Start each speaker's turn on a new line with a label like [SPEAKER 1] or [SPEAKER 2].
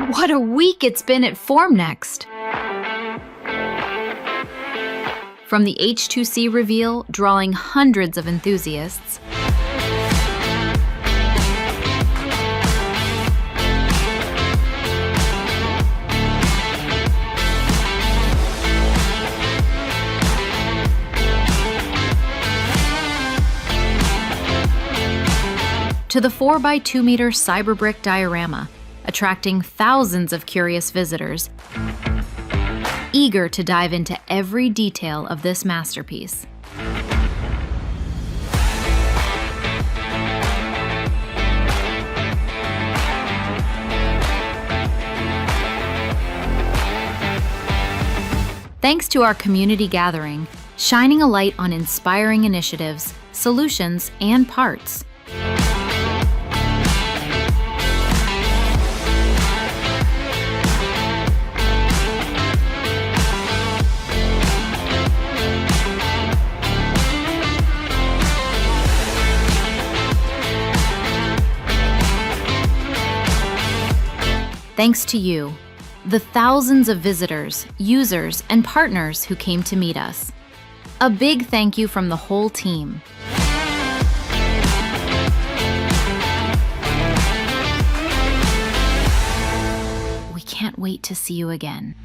[SPEAKER 1] What a week it's been at Formnext! From the H2C reveal drawing hundreds of enthusiasts, to the 4x2 meter cyberbrick diorama, attracting thousands of curious visitors, eager to dive into every detail of this masterpiece. Thanks to our community gathering, shining a light on inspiring initiatives, solutions, and parts. Thanks to you, the thousands of visitors, users, and partners who came to meet us. A big thank you from the whole team. We can't wait to see you again.